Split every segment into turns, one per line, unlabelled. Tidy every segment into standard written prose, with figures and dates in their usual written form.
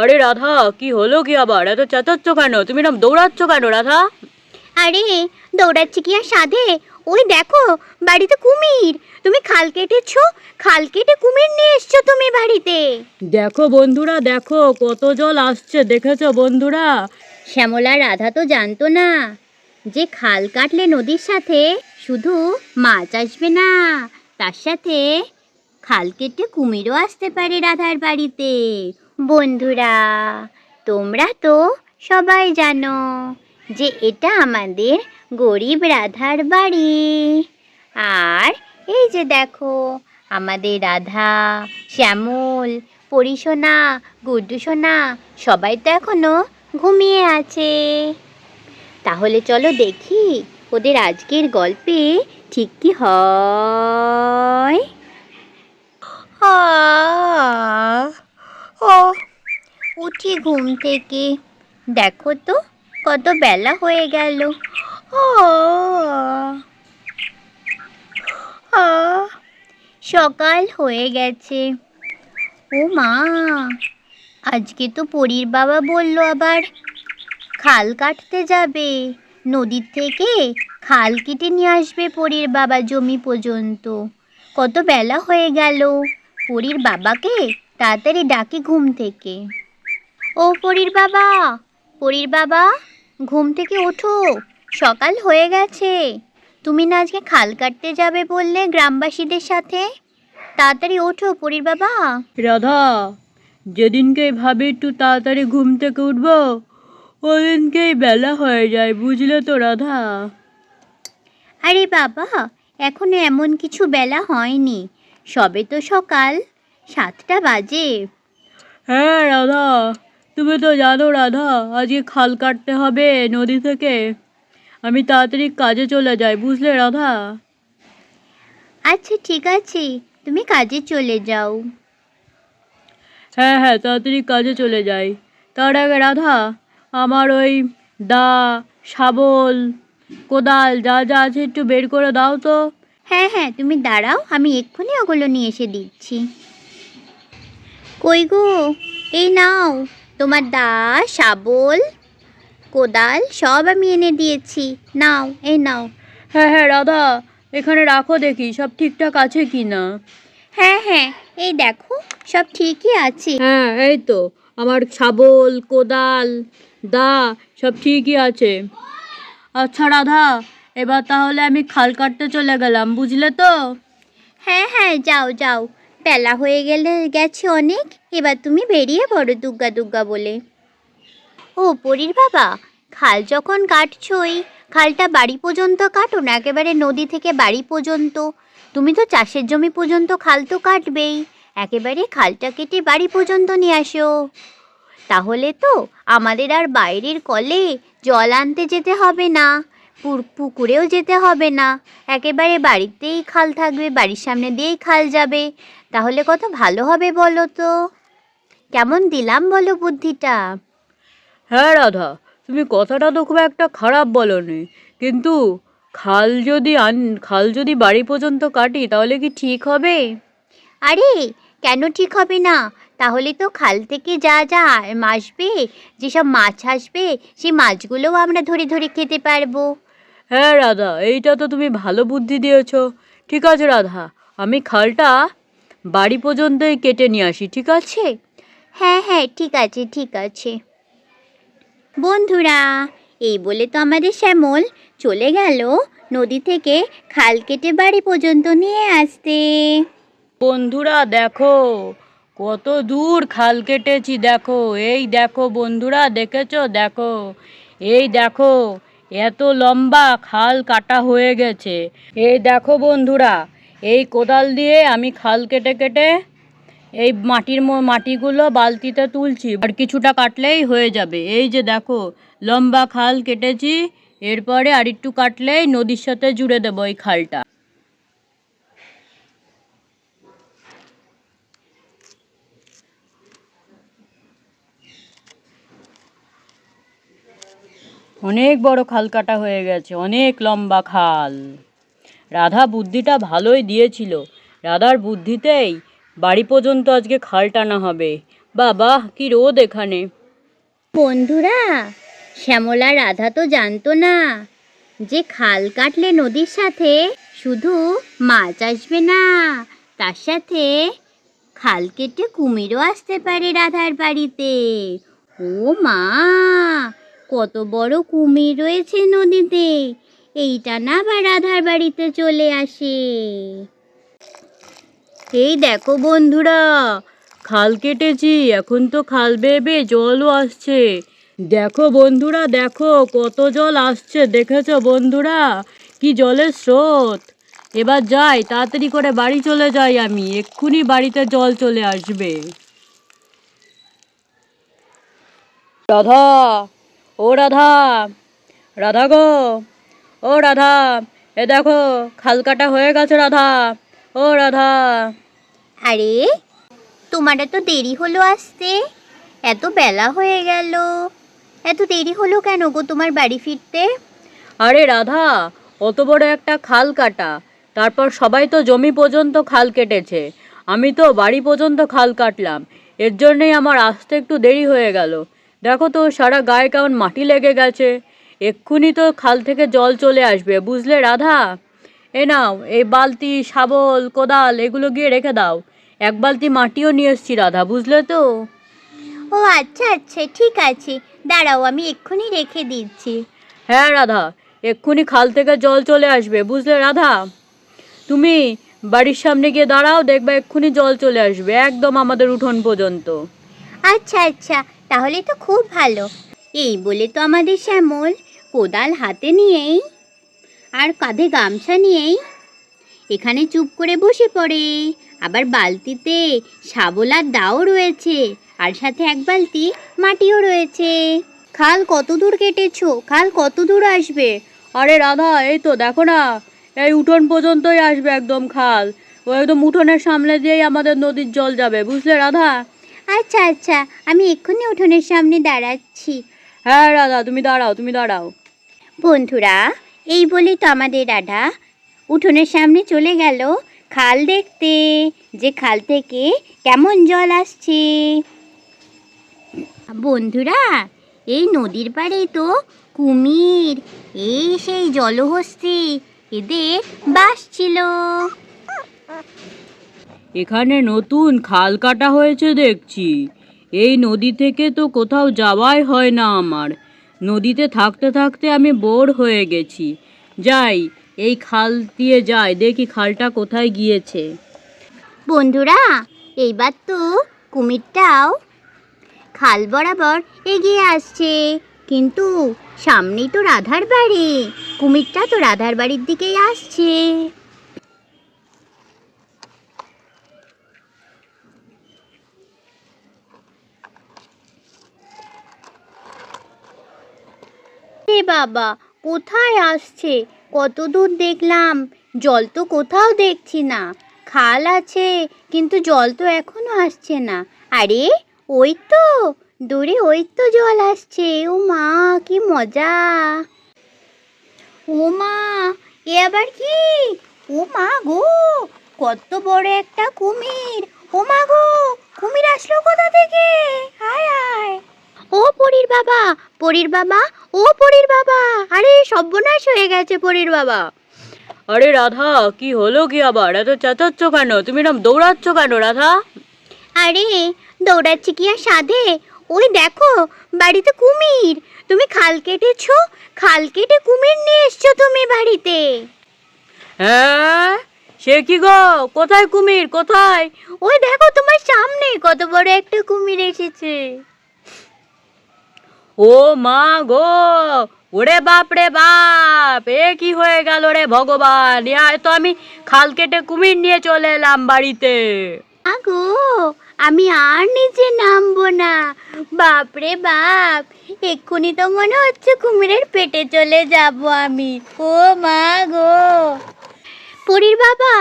আরে রাধা, কি হলো কি আবার? এত চেঁচাচ্ছ কেন? তুমি এরকম দৌড়াচ্ছ কেন রাধা?
আরে দৌড়াচ্ছি কি আর সাধে? ওই দেখো, বাড়িতে কুমির। তুমি খাল কেটেছো, খাল কেটে কুমির নিয়ে এসছো তুমি বাড়িতে।
দেখো বন্ধুরা, দেখো কত জল আসছে, দেখেছো বন্ধুরা?
শ্যামলা রাধা তো জানতো না যে খাল কাটলে নদীর সাথে শুধু মাছ আসবে না, তার সাথে খাল কেটে কুমিরও আসতে পারে রাধার বাড়িতে। বন্ধুরা, তোমরা তো সবাই জানো যে এটা আমাদের গরিব রাধার বাড়ি। আর এই যে দেখো, আমাদের রাধা, শ্যামল, পরিসোনা, গুড্ডু সোনা সবাই তো এখনো ঘুমিয়ে আছে। তাহলে চলো দেখি ওদের আজকের গল্পে ঠিক কি হয়। ও উঠি ঘুম থেকে, দেখো তো কত বেলা হয়ে গেল। সকাল হয়ে গেছে। ও মা, আজকে তো পরীর বাবা বলল আবার খাল কাটতে যাবে। নদীর থেকে খাল কেটে নিয়ে আসবে পরীর বাবা জমি পর্যন্ত। কত বেলা হয়ে গেল, পরীর বাবাকে তাড়াতাড়ি ডাকি ঘুম থেকে। ও পরীর বাবা, পরীর বাবা, ঘুম থেকে ওঠো, সকাল হয়ে গেছে। তুমি না আজকে খাল কাটতে যাবে বললে গ্রামবাসীদের সাথে? তাড়াতাড়ি ওঠো পরীর বাবা।
রাধা, যেদিনকে ভাবি একটু তাড়াতাড়ি ঘুম থেকে উঠবো, ওদিনকেই বেলা হয়ে যায়, বুঝলে তো রাধা?
আরে বাবা, এখনো এমন কিছু বেলা হয়নি, সবে তো সকাল 7টা বাজে।
হ্যাঁ রাধা, তুমি তো জানো রাধা, আজকে খাল কাটতে হবে নদী থেকে। আমি তাড়াতাড়ি কাজে চলে যাই, বুঝলে রাধা?
আচ্ছা ঠিক আছে, তুমি কাজে চলে যাও।
হ্যাঁ হ্যাঁ, তাড়াতাড়ি কাজে চলে যাই। তার আগে রাধা, আমার ওই দা, শাবল, কোদাল যা যা আছে একটু বের করে দাও তো।
হ্যাঁ হ্যাঁ, তুমি দাঁড়াও, আমি এক্ষুনি ওগুলো নিয়ে এসে দিচ্ছি। কই গো, এই নাও, তোমার দা, শাবল, কোদাল সব আমি এনে দিয়েছি, নাও এই নাও।
হ্যাঁ হ্যাঁ রাধা, এখানে রাখো দেখি সব ঠিকঠাক আছে কি না।
হ্যাঁ হ্যাঁ, এই দেখো সব ঠিকই আছে।
হ্যাঁ এই তো, আমার শাবল, কোদাল, দা সব ঠিকই আছে। আচ্ছা রাধা, এবার তাহলে আমি খাল কাটতে চলে গেলাম, বুঝলে তো?
হ্যাঁ হ্যাঁ, যাও যাও, বেলা হয়ে গেছে অনেক, এবার তুমি বেরিয়ে পড়ো দুগ্গা দুগ্গা বলে। ও পরীর বাবা, খাল যখন কাটছই, খালটা বাড়ি পর্যন্ত কাটো না, একেবারে নদী থেকে বাড়ি পর্যন্ত। তুমি তো চাষের জমি পর্যন্ত খাল তো কাটবেই, একেবারে খালটা কেটে বাড়ি পর্যন্ত নিয়ে আসো। তাহলে তো আমাদের আর বাইরের কলে জল আনতে যেতে হবে না, পুকুরেও যেতে হবে না, একেবারে বাড়িতেই খাল থাকবে, বাড়ির সামনে দিয়েই খাল যাবে। তাহলে কত ভালো হবে বলো তো? কেমন দিলাম বলো বুদ্ধিটা?
হ্যাঁ রাধা, তুমি কথাটা তো খুব একটা খারাপ বলনি, কিন্তু খাল যদি বাড়ি পর্যন্ত কাটি তাহলে কি ঠিক হবে?
আরে কেন ঠিক হবে না? তাহলে তো খাল থেকে যা যা আসবে, যেসব মাছ আসবে, সেই মাছগুলোও আমরা ধরে ধরে খেতে পারবো।
হ্যাঁ রাধা, এইটা তো তুমি ভালো বুদ্ধি দিয়েছ। ঠিক আছে রাধা, আমি খালটা বাড়ি পর্যন্তই কেটে নিয়ে আসি, ঠিক আছে?
হ্যাঁ হ্যাঁ, ঠিক আছে ঠিক আছে। বন্ধুরা, এই বলে তো আমাদের শ্যামল চলে গেল নদী থেকে খাল কেটে বাড়ি পর্যন্ত নিয়ে আসতে।
বন্ধুরা দেখো, কত দূর খাল কেটেছি, দেখো এই দেখো বন্ধুরা, দেখেছো? দেখো, এই দেখো, এত লম্বা খাল কাটা হয়ে গেছে। এই দেখো বন্ধুরা, এই কোদাল দিয়ে আমি খাল কেটে কেটে এই মাটিগুলো বালতিতে তুলছি, আর কিছুটা কাটলেই হয়ে যাবে। এই যে দেখো, লম্বা খাল কেটেছি, এরপরে আর একটু কাটলেই নদীর সাথে জুড়ে দেবো এই খালটা। অনেক বড় খাল কাটা হয়ে গেছে, অনেক লম্বা খাল। রাধা বুদ্ধিটা ভালোই দিয়েছিল, রাধার বুদ্ধিতেই বাড়ি পর্যন্ত আজকে খাল টানা হবে। বাবা কি রোদ এখানে।
বন্ধুরা, শ্যামলা রাধা তো জানতো না যে খাল কাটলে নদীর সাথে শুধু মাছ আসবে না, তার সাথে খাল কেটে কুমিরও আসতে পারে রাধার বাড়িতে। ও মা, কত বড় কুমির রয়েছে নদীতে! এইটা না আবার রাধার বাড়িতে চলে আসে।
এই দেখো বন্ধুরা, খাল কেটেছি, এখন তো খাল বেয়ে বেয়ে জলও আসছে। দেখো বন্ধুরা, দেখো কত জল আসছে, দেখেছো বন্ধুরা কি জলের স্রোত। এবার যাই, তাড়াতাড়ি করে বাড়ি চলে যাই, আমি এক্ষুনি বাড়িতে জল চলে আসবে। রাধা, ও রাধা, রাধা গো, ও রাধা, এ দেখো খাল কাটা হয়ে গেছে রাধা, ও রাধা।
আরে, তোমার এত দেরি হলো আসতে? এত বেলা হয়ে গেল, এত দেরি হলো কেন গো তোমার বাড়ি ফিরতে?
আরে রাধা, অত বড় একটা খাল কাটা, তারপর সবাই তো জমি পর্যন্ত খাল কেটেছে, আমি তো বাড়ি পর্যন্ত খাল কাটলাম, এর জন্যেই আমার আসতে একটু দেরি হয়ে গেল। দেখো তো সারা গায়ে কেমন মাটি লেগে গেছে, এক্ষুনি তো খাল থেকে জল চলে আসবে, বুঝলে রাধা। এ নাও, এই বালতি, শাবল, কোদাল এগুলো গিয়ে রেখে দাও, এক বালতি মাটিও নিয়ে এসছি রাধা, বুঝলে তো।
ও আচ্ছা আচ্ছা, ঠিক আছে, দাঁড়াও আমি এক্ষুনি রেখে দিচ্ছি।
হ্যাঁ রাধা, এক্ষুনি খাল থেকে জল চলে আসবে, বুঝলে রাধা। তুমি বাড়ির সামনে গিয়ে দাঁড়াও, দেখবে এক্ষুনি জল চলে আসবে একদম আমাদের উঠোন পর্যন্ত।
আচ্ছা আচ্ছা, তাহলে তো খুব ভালো। এই বলে তো আমাদের শ্যামল কোদাল হাতে নিয়েই আর কাঁধে গামছা নিয়েই এখানে চুপ করে বসে পড়ে। আবার বালতিতে শাবল আর দাও রয়েছে, আর সাথে এক বালতি মাটিও রয়েছে। খাল কত দূর কেটেছো? খাল কত দূর আসবে?
আরে রাধা, এই তো দেখো না, এই উঠোন পর্যন্তই আসবে একদম খাল, ও একদম উঠোনের সামনে দিয়েই আমাদের নদীর জল যাবে, বুঝলে রাধা।
আচ্ছা আচ্ছা, আমি এক্ষুনি উঠোনের সামনে দাঁড়াচ্ছি।
হ্যাঁ রাধা, তুমি দাঁড়াও, তুমি দাঁড়াও।
বন্ধুরা, এই বলে তো আমাদের রাধা উঠোনের সামনে চলে গেল খাল দেখতে, যে খাল থেকে কেমন জল আসছে। বন্ধুরা, এই নদীর পাড়ে তো কুমির, এই সেই জলহস্তি, এদের বাস ছিল।
এখানে নতুন খাল কাটা হয়েছে দেখছি, এই নদী থেকে তো কোথাও যাওয়াই হয় না আমার, নদীতে থাকতে থাকতে আমি বোর হয়ে গেছি। যাই, এই খাল দিয়ে যাই, দেখি খালটা কোথায় গিয়েছে।
বন্ধুরা, এইবার তো কুমিরটাও খাল বরাবর এগিয়ে আসছে, কিন্তু সামনেই তো রাধার বাড়ি, কুমিরটা তো রাধার বাড়ির দিকেই আসছে। হে বাবা, কোথায় আসছে? কত দূর দেখলাম, জল তো কোথাও দেখছি না। খাল আছে কিন্তু জল তো এখনো আসছে না। আরে, ওই তো দূরে, ওই তো জল আসছে। ও মা, কি মজা! ও মা, এ আবার কি? ও মা গো, কত বড় একটা কুমির! ও মা গো, কুমির আসলো কোথা থেকে? হায় হায়! ও পরীর বাবা, পরীর বাবা, ও পরীর বাবা! আরে সর্বনাশ হয়ে গেছে পরীর বাবা।
আরে রাধা, কি হলো কি আবার, এত চেঁচাচ্ছ কেন, তুমি এরকম দৌড়াচ্ছ কেন রাধা?
আরে, দৌড়াচ্ছি কি আর সাধে? ওই দেখো, বাড়িতে কুমির! তুমি খাল কেটেছো, খাল কেটে কুমির নিয়ে এসছো তুমি বাড়িতে।
হ্যাঁ, সে কি গো, কোথায় কুমির, কোথায়?
ওই দেখো তোমার সামনে কত বড় একটা কুমির এসেছে।
ও মা গো, ওরে বাপ রে বাপ, এ কি হয়ে গেল রে ভগবান, এ তো আমি খাল কেটে কুমির নিয়ে চলে এলাম বাড়িতে।
আগো, আমি আর নিচে নামবো না। বাপরে বাপ, এক্ষুনি তো মনে হচ্ছে কুমিরের পেটে চলে যাব আমি। ও মা গো! পরীর বাবা,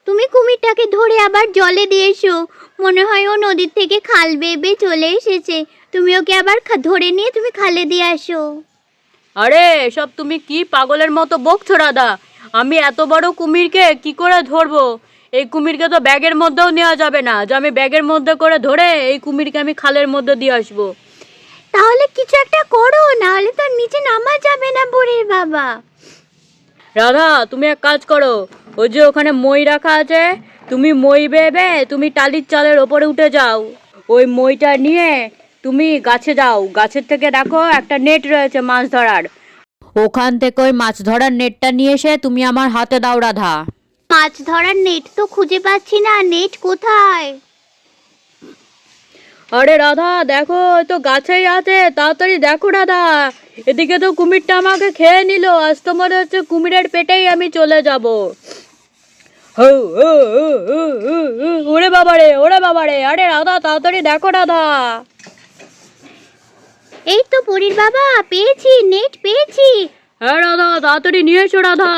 তুমি কুমিরটাকে ধরে আবার জলে দিয়ে এসো। মনে হয় ও নদীর থেকে খাল বেয়ে বেয়ে চলে এসেছে। তুমি ওকে আবার ধরে নিয়ে তুমি খালে দিয়ে আসো।
আরে সব তুমি কি পাগলের মতো বকছো রাধা, আমি এত বড় কুমিরকে কি করে ধরবো? এই কুমিরকে তো ব্যাগের মধ্যেও নেওয়া যাবে না, যে আমি ব্যাগের মধ্যে করে ধরে এই কুমিরকে আমি খালের মধ্যে দিয়ে আসবো।
তাহলে কিছু একটা করো, নাহলে তো নিচে নামা যাবে না বুড়ির বাবা।
রাধা, তুমি এক কাজ করো, ওই যে ওখানে মই রাখা আছে, তুমি মই বেয়ে তুমি টালির চালের ওপরে উঠে যাও। ওই মইটা নিয়ে তুমি গাছে যাও, গাছের থেকে দেখো একটা নেট রয়েছে মাছ ধরার, ওখান থেকে ওই মাছ ধরার নেটটা নিয়ে এসে তুমি আমার হাতে দাও রাধা।
মাছ ধরার নেট তো খুঁজে পাচ্ছি না, নেট কোথায়?
আরে রাধা দেখো, ওই তো গাছেই আছে, তাড়াতাড়ি দেখো রাধা। এদিকে তো কুমিরটা আমাকে খেয়ে নিল, আজ তো মনে হচ্ছে কুমিরের পেটেই আমি চলে যাব। ওরে বাবারে, ওরে বাবারে, আরে রাধা তাড়াতাড়ি দেখো রাধা।
এই তো বুড়ির বাবা, পেয়েছি, নেট পেয়েছি।
হ্যাঁ রাধা, তাড়াতাড়ি নিয়ে এসো রাধা।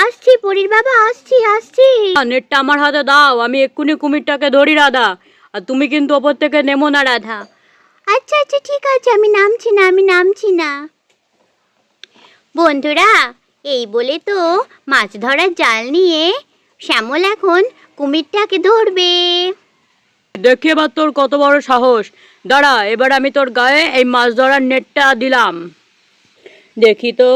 আসছি বুড়ির বাবা, আসছি আসছি।
নেটটা আমার হাতে দাও, আমি এক্ষুনি কুমিরটাকে ধরি রাধা, আর তুমি কিন্তু ওপর থেকে নেমো না রাধা।
আচ্ছা আচ্ছা ঠিক আছে, আমি নামছি না, আমি নামছি না। বন্ধুরা, এই বলে তো মাছ ধরার জাল নিয়ে শ্যামল এখন কুমিরটাকে ধরবে।
দেখি এবার তোর কত বড় সাহস। দাঁড়া, এবার আমি তোর গায়ে এই মাছ ধরার নেটটা দিলাম, দেখি তো।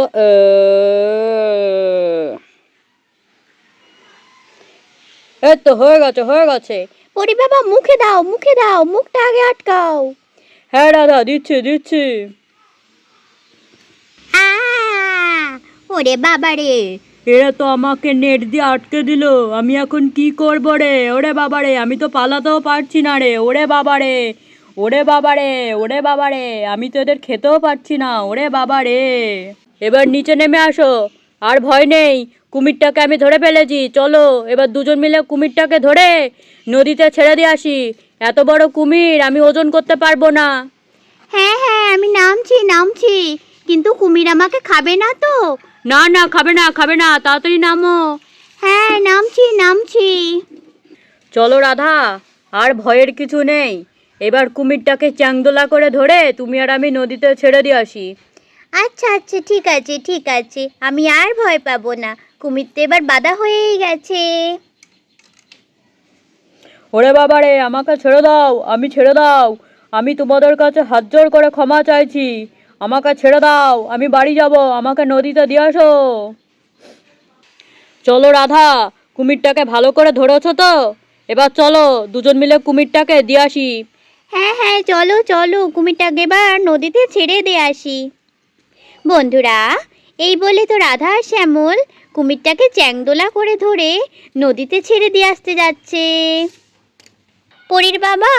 এই তো হয়ে গেছে, হয়ে গেছে।
বুড়ি বাবা, মুখে দাও, মুখে দাও, মুখটা আগে আটকাও।
হ্যাঁ রাধা, দিচ্ছি দিচ্ছি।
ওরে বাবা রে,
এরা তো আমাকে নেট দিয়ে আটকে দিল, আমি এখন কি করবো রে? ওরে বাবারে, আমি তো পালাতেও পারছি না রে। ওরে বাবারে, ওরে বাবারে, ওরে বাবারে, আমি তো এদের খেতেও পারছি না। ওরে বাবারে, এবার নিচে নেমে আসো, আর ভয় নেই, কুমিরটাকে আমি ধরে ফেলেছি। চলো এবার দুজন মিলে কুমিরটাকে ধরে নদীতে ছেড়ে দিয়ে আসি। এত বড় কুমির আমি ওজন করতে পারবো না।
হ্যাঁ হ্যাঁ, আমি নামছি নামছি, কিন্তু কুমির আমাকে খাবে না তো?
না না, খাবে না, খাবে না, তাড়াতাড়ি নামো।
হ্যাঁ, নামছি নামছি।
চলো রাধা, আর ভয়ের কিছু নেই, এবার কুমিরটাকে চ্যাংদোলা করে ধরে তুমি আর আমি নদীতে ছেড়ে দিয়ে আসি।
আচ্ছা আচ্ছা ঠিক আছে ঠিক আছে, আমি আর ভয় পাবো না, কুমির তো এবার বাধা হয়েই গেছে।
ওরে বাবারে, আমাকে ছেড়ে দাও, আমি ছেড়ে দাও, আমি তোমাদের কাছে হাত জোড় করে ক্ষমা চাইছি, আমাকে ছেড়ে দাও, আমি বাড়ি যাব, আমাকে নদীতে দিয়ে আসো। চলো রাধা, কুমিরটাকে ভালো করে ধরেছো তো? এবার চলো দুজন মিলে কুমিরটাকে দিয়ে আসি।
হ্যাঁ হ্যাঁ, চলো চলো, কুমিরটাকে এবার নদীতে ছেড়ে দিয়ে আসি। বন্ধুরা, এই বলে তো রাধা আর শ্যামল কুমিরটাকে চ্যাংদোলা করে ধরে নদীতে ছেড়ে দিয়ে আসতে যাচ্ছে। পরীর বাবা,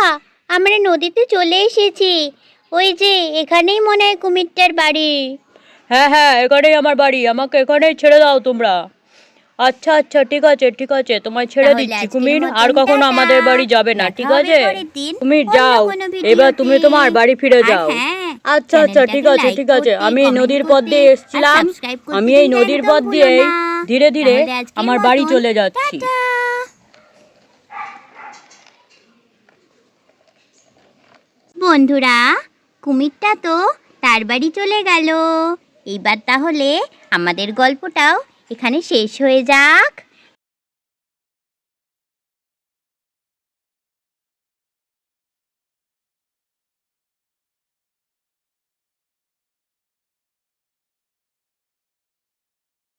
আমরা নদীতে চলে এসেছি, ওই যে এখানেই মনে হয় কুমিরটার বাড়ি।
হ্যাঁ হ্যাঁ, এখানেই আমার বাড়ি, আমাকে এখানেই ছেড়ে দাও তোমরা। আচ্ছা আচ্ছা ঠিক আছে ঠিক আছে, তোমায় ছেড়ে
তাহলে
দিচ্ছি
আজকের
কুমির,
মতন
আর কখনো
টাটা।
আমাদের বাড়ি যাবে না, ঠিক
দেখা হবে
আছে?
পরের দিন
তুমি
অন্য
যাও,
কোনো
এবার
ভিডিওতে।
তুমি তোমার বাড়ি ফিরে
আর
যাও।
হ্যাঁ,
আচ্ছা আচ্ছা ঠিক
চ্যানেলটাকে
আছে
লাইক
ঠিক আছে,
করতে,
আমি
কমেন্ট
নদীর পথ
করতে
দিয়ে
আর
এসেছিলাম,
সাবস্ক্রাইব করতে
আমি এই
কিন্তু
নদীর
একদম
পথ
ভুলো
দিয়েই
না।
ধীরে ধীরে
তাহলে আজকের
আমার বাড়ি
মতন
চলে যাচ্ছি।
টাটা। বন্ধুরা, কুমিরটা তো তার বাড়ি চলে গেল, এইবার তাহলে আমাদের গল্পটাও এখানে শেষ হয়ে যাক।